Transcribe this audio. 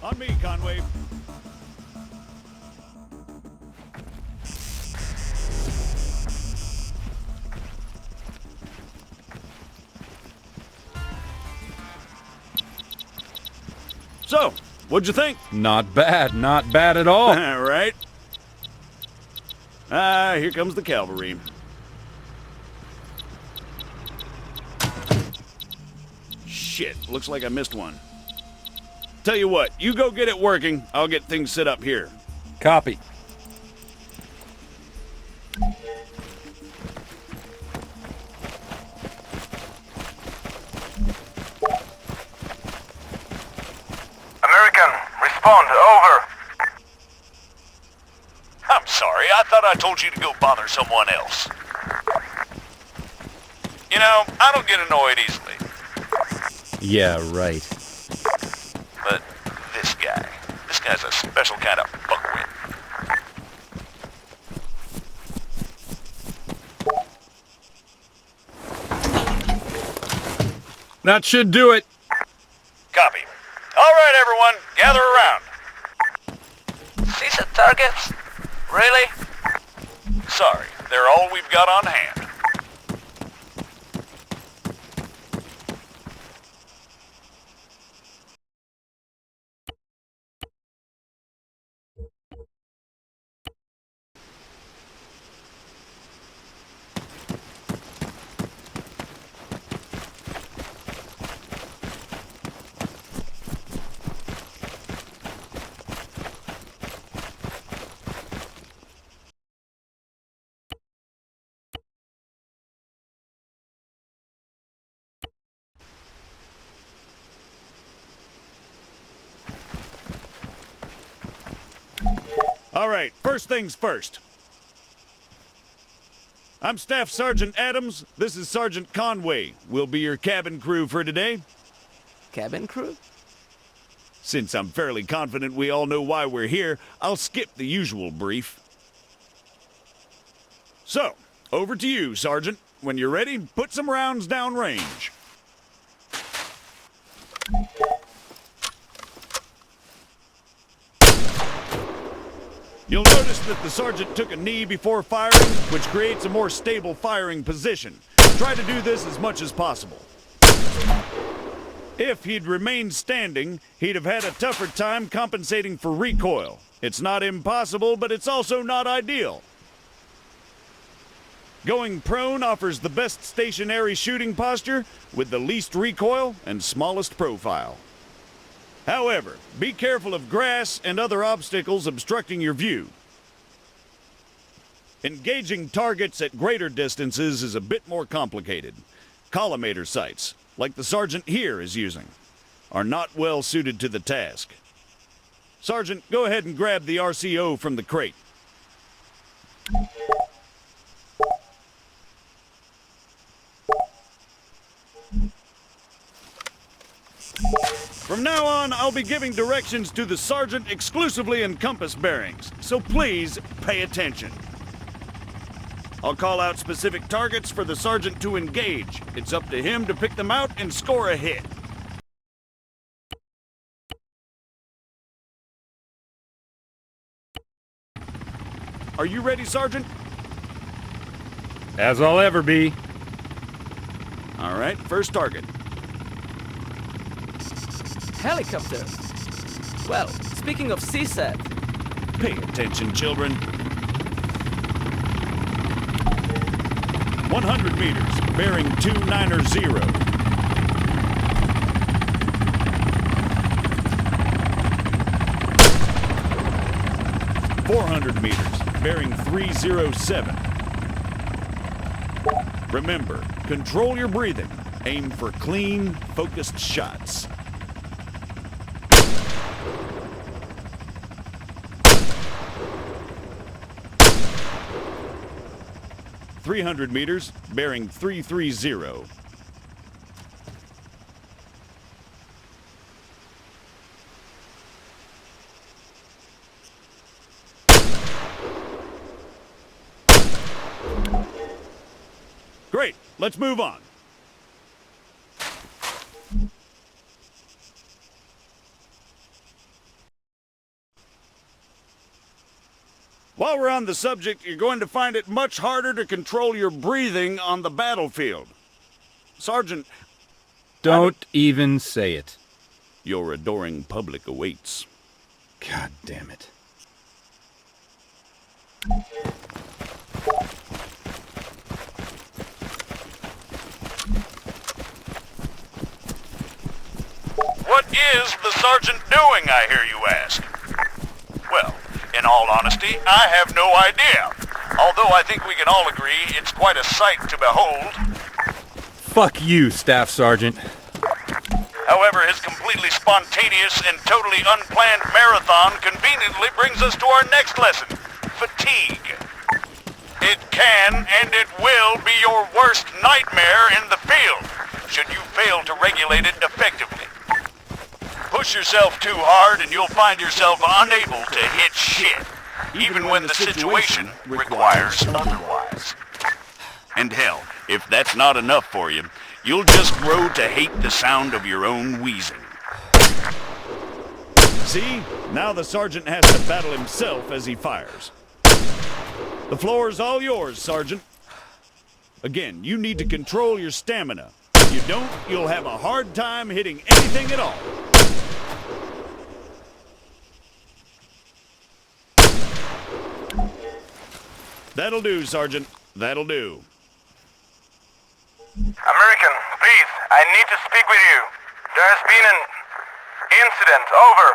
On me, Conway. So, what'd you think? Not bad at all. Right? Here comes the cavalry. Shit, looks like I missed one. Tell you what, you go get it working, I'll get things set up here. Copy. American, respond, over. I'm sorry, I thought I told you to go bother someone else. You know, I don't get annoyed easily. Yeah, right. But this guy's a special kind of fuckwit. That should do it. Copy. All right, everyone, gather around. See the targets? Really? Sorry, they're all we've got on hand. All right, first things first. I'm Staff Sergeant Adams. This is Sergeant Conway. We'll be your cabin crew for today. Cabin crew? Since I'm fairly confident we all know why we're here, I'll skip the usual brief. So, over to you, Sergeant. When you're ready, put some rounds down range. You'll notice that the sergeant took a knee before firing, which creates a more stable firing position. Try to do this as much as possible. If he'd remained standing, he'd have had a tougher time compensating for recoil. It's not impossible, but it's also not ideal. Going prone offers the best stationary shooting posture with the least recoil and smallest profile. However, be careful of grass and other obstacles obstructing your view. Engaging targets at greater distances is a bit more complicated. Collimator sights, like the sergeant here is using, are not well suited to the task. Sergeant, go ahead and grab the RCO from the crate. From now on, I'll be giving directions to the sergeant exclusively in compass bearings, so please pay attention. I'll call out specific targets for the sergeant to engage. It's up to him to pick them out and score a hit. Are you ready, Sergeant? As I'll ever be. All right, first target. Helicopter. Well, speaking of CSAT. Pay attention, children. 100 meters, bearing 290. 400 meters, bearing 307. Remember, control your breathing. Aim for clean, focused shots. 300 meters, bearing 330. Great, let's move on. While we're on the subject, you're going to find it much harder to control your breathing on the battlefield. Sergeant, Don't even say it. your adoring public awaits. God damn it. What is the sergeant doing, I hear you ask? Well, in all honesty, I have no idea. Although I think we can all agree it's quite a sight to behold. Fuck you, Staff Sergeant. However, his completely spontaneous and totally unplanned marathon conveniently brings us to our next lesson, fatigue. It can and it will be your worst nightmare in the field, should you fail to regulate it effectively. Push yourself too hard and you'll find yourself unable to hit shit, even when the situation requires otherwise. And hell, if that's not enough for you, you'll just grow to hate the sound of your own wheezing. See? Now the sergeant has to battle himself as he fires. The floor is all yours, Sergeant. Again, you need to control your stamina. If you don't, you'll have a hard time hitting anything at all. That'll do, Sergeant. That'll do. American, please, I need to speak with you. There has been an incident. Over.